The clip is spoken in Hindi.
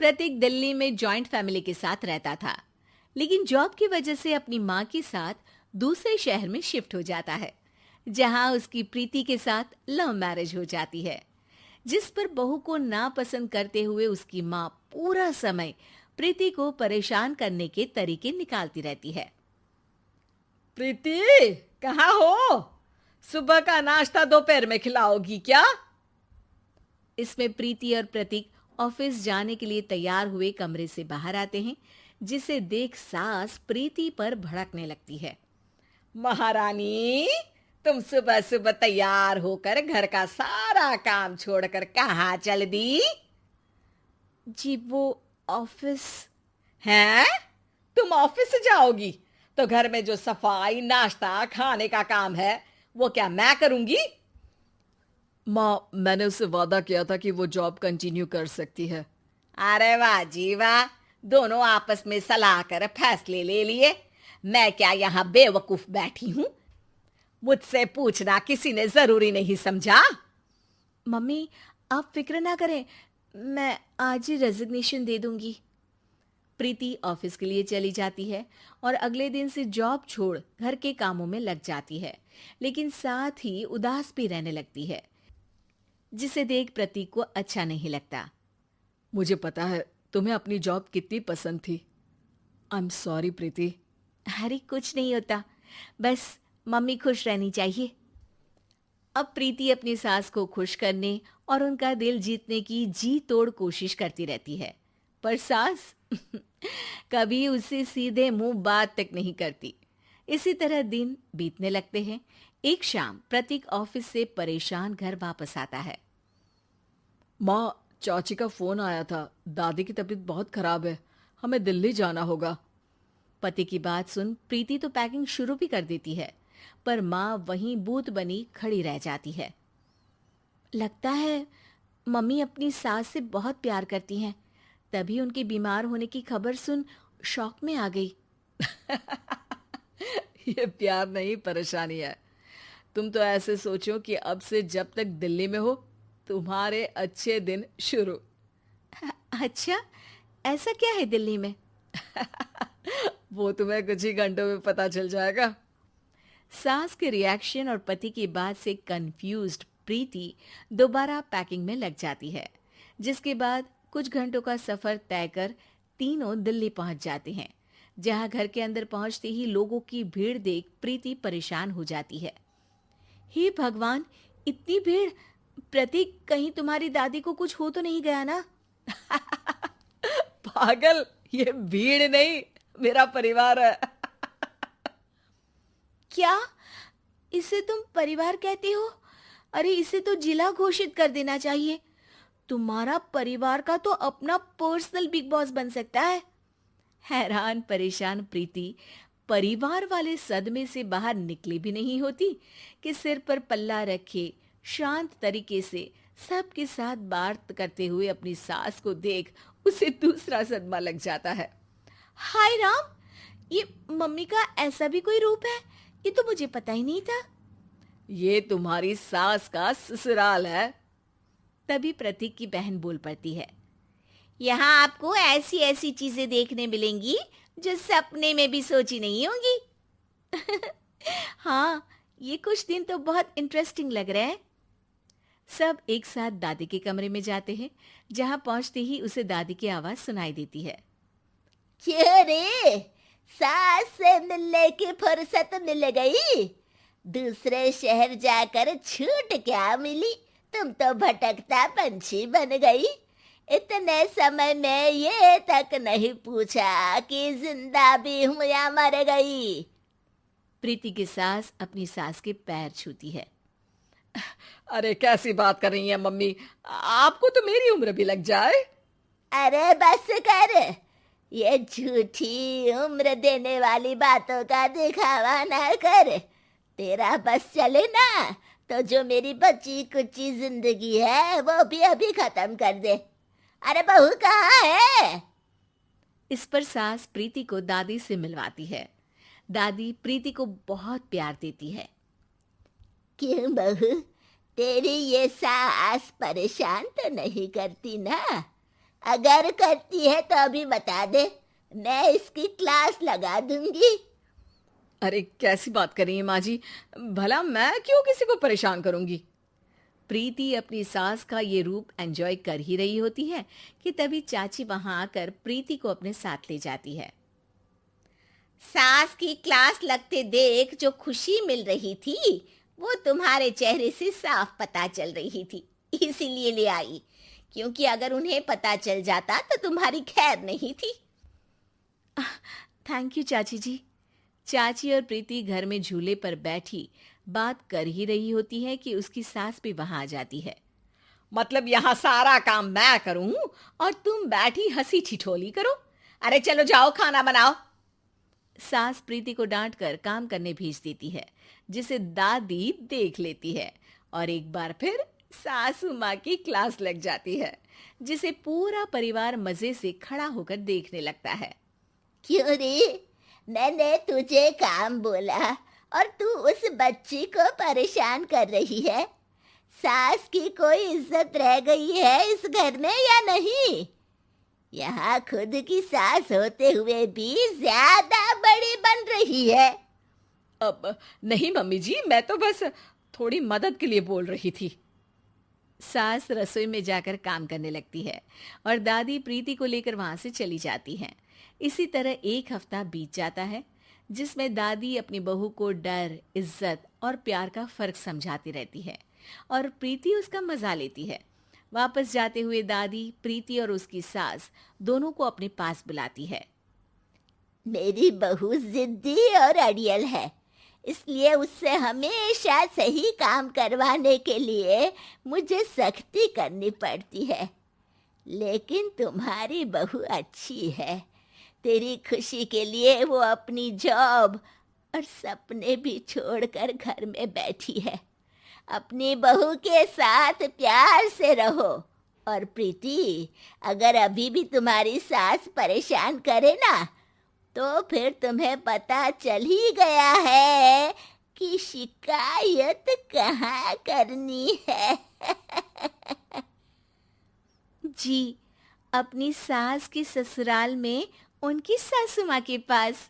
प्रतीक दिल्ली में जॉइंट फैमिली के साथ रहता था, लेकिन जॉब की वजह से अपनी माँ के साथ दूसरे शहर में शिफ्ट हो जाता है, जहाँ उसकी प्रीति के साथ लव मैरिज हो जाती है, जिस पर बहू को नापसंद करते हुए उसकी माँ पूरा समय प्रीति को परेशान करने के तरीके निकालती रहती है। प्रीति, कहाँ हो? सुबह का नाश्ता दोपहर में खिलाओगी क्या? इसमें प्रीति और प्रतीक ऑफिस जाने के लिए तैयार हुए कमरे से बाहर आते हैं, जिसे देख सास प्रीति पर भड़कने लगती है। महारानी, तुम सुबह सुबह तैयार होकर घर का सारा काम छोड़कर कहाँ चल दी? जी वो ऑफिस। हैं? तुम ऑफिस से जाओगी तो घर में जो सफाई, नाश्ता, खाने का काम है वो क्या मैं करूंगी? माँ, मैंने उससे वादा किया था कि वो जॉब कंटिन्यू कर सकती है। अरे वाह जी वाह, दोनों आपस में सलाह कर फैसले ले लिए। मैं क्या यहाँ बेवकूफ बैठी हूँ? मुझसे पूछना किसी ने जरूरी नहीं समझा? मम्मी, आप फिक्र ना करें, मैं आज ही रेजिग्नेशन दे दूंगी। प्रीति ऑफिस के लिए चली जाती है और अगले दिन से जॉब छोड़ घर के कामों में लग जाती है, लेकिन साथ ही उदास भी रहने लगती है, जिसे देख प्रतीक को अच्छा नहीं लगता। मुझे पता है तुम्हें अपनी जॉब कितनी पसंद थी। आई एम सॉरी प्रीति। अरे कुछ नहीं होता, बस मम्मी खुश रहनी चाहिए। अब प्रीति अपनी सास को खुश करने और उनका दिल जीतने की जी तोड़ कोशिश करती रहती है, पर सास कभी उससे सीधे मुंह बात तक नहीं करती। इसी तरह दिन बीतने लगते हैं। एक शाम प्रतीक ऑफिस से परेशान घर वापस आता है। माँ, चाची का फोन आया था। दादी की तबीयत बहुत खराब है, हमें दिल्ली जाना होगा। पति की बात सुन प्रीति तो पैकिंग शुरू भी कर देती है, पर माँ वहीं बूत बनी खड़ी रह जाती है। लगता है मम्मी अपनी सास से बहुत प्यार करती हैं, तभी उनके बीमार होने की खबर सुन शॉक में आ गई। ये प्यार नहीं, परेशानी है। तुम तो ऐसे सोचो कि अब से जब तक दिल्ली में हो तुम्हारे अच्छे दिन शुरू। अच्छा, ऐसा क्या है दिल्ली में? वो तुम्हें कुछ ही घंटों में पता चल जाएगा। सास के रिएक्शन और पति की बात से कंफ्यूज्ड प्रीति दोबारा पैकिंग में लग जाती है, जिसके बाद कुछ घंटों का सफर तय कर तीनों दिल्ली पहुंच जाते हैं, जहां घर के अंदर पहुंचते ही लोगों की भीड़ देख प्रीति परेशान हो जाती है। हे भगवान, इतनी भीड़! प्रतीक, कहीं तुम्हारी दादी को कुछ हो तो नहीं गया ना? पागल, ये भीड़ नहीं, मेरा परिवार है। क्या? इसे तुम परिवार कहते हो? अरे इसे तो जिला घोषित कर देना चाहिए। तुम्हारा परिवार का तो अपना पर्सनल बिग बॉस बन सकता है। हैरान परेशान प्रीति परिवार वाले सदमे से बाहर निकली भी नहीं होती कि सिर पर पल्ला रखे शांत तरीके से सबके साथ बात करते हुए अपनी सास को देख उसे दूसरा सदमा लग जाता है। हाय राम, ये मम्मी का ऐसा भी कोई रूप है? ये तो मुझे पता ही नहीं था। ये तुम्हारी सास का ससुराल है। तभी प्रतीक की बहन बोल पड़ती है। यहाँ आपको ऐसी ऐसी चीजें देखने मिलेंगी जो सपने में भी सोची नहीं होंगी। हाँ, ये कुछ दिन तो बहुत इंटरेस्टिंग लग रहे हैं। सब एक साथ दादी के कमरे में जाते हैं, जहां पहुंचते ही उसे दादी की आवाज सुनाई देती है। क्यों रे, सास से मिलने की फुर्सत मिल गई? दूसरे शहर जाकर छूट क्या मिली? तुम तो भटकता पंछी बन गई। इतने समय में ये तक नहीं पूछा कि जिंदा भी हूं या मर गई। प्रीति की सास अपनी सास के पैर छूती है। अरे कैसी बात कर रही है मम्मी, आपको तो मेरी उम्र भी लग जाए। अरे बस कर, ये झूठी उम्र देने वाली बातों का दिखावा ना कर। तेरा बस चले ना तो जो मेरी बची कुची जिंदगी है वो भी अभी खत्म कर दे। अरे बहू कहाँ है? इस पर सास प्रीति को दादी से मिलवाती है। दादी प्रीति को बहुत प्यार देती है। क्यों बहू, तेरी ये सास परेशान तो नहीं करती ना? अगर करती है तो अभी बता दे, मैं इसकी क्लास लगा दूंगी। अरे कैसी बात कर रही हैं माँ जी, भला मैं क्यों किसी को परेशान करूंगी। प्रीति अपनी सास का ये रूप एंजॉय कर ही रही होती है कि तभी चाची वहां आकर प्रीति को अपने साथ ले जाती है। सास की क्लास लगते देख जो खुशी मिल रही थी वो तुम्हारे चेहरे से साफ पता चल रही थी, इसीलिए ले आई, क्योंकि अगर उन्हें पता चल जाता तो तुम्हारी खैर नहीं थी। थैंक यू चाची जी। चाची और प्रीति घर में झूले पर बैठी बात कर ही रही होती है कि उसकी सास भी वहां आ जाती है। मतलब यहाँ सारा काम मैं करूं और तुम बैठी हंसी ठिठोली करो? अरे चलो जाओ खाना बनाओ। सास प्रीति को डांट कर काम करने भेज देती है, जिसे दादी देख लेती है और एक बार फिर सासू माँ की क्लास लग जाती है, जिसे पूरा परिवार मजे से खड़ा होकर देखने लगता है। क्यों रे, मैंने तुझे काम बोला और तू उस बच्ची को परेशान कर रही है। सास की कोई इज्जत रह गई है इस घर में या नहीं? यहाँ खुद की सास होते हुए भी ज्यादा बड़ी बन रही है। अब नहीं मम्मी जी, मैं तो बस थोड़ी मदद के लिए बोल रही थी। सास रसोई में जाकर काम करने लगती है और दादी प्रीति को लेकर वहां से चली जाती हैं। इसी तरह एक हफ्ता बीत जाता है, जिसमें दादी अपनी बहू को डर, इज्जत और प्यार का फर्क समझाती रहती है और प्रीति उसका मजा लेती है। वापस जाते हुए दादी प्रीति और उसकी सास दोनों को अपने पास बुलाती है। मेरी बहू जिद्दी और अड़ियल है, इसलिए उससे हमेशा सही काम करवाने के लिए मुझे सख्ती करनी पड़ती है। लेकिन तुम्हारी बहू अच्छी है, तेरी खुशी के लिए वो अपनी जॉब और सपने भी छोड़कर घर में बैठी है। अपनी बहू के साथ प्यार से रहो। और प्रीति, अगर अभी भी तुम्हारी सास परेशान करे ना, तो फिर तुम्हें पता चल ही गया है कि शिकायत कहाँ करनी है। जी, अपनी सास के ससुराल में उनकी सासू माँ के पास।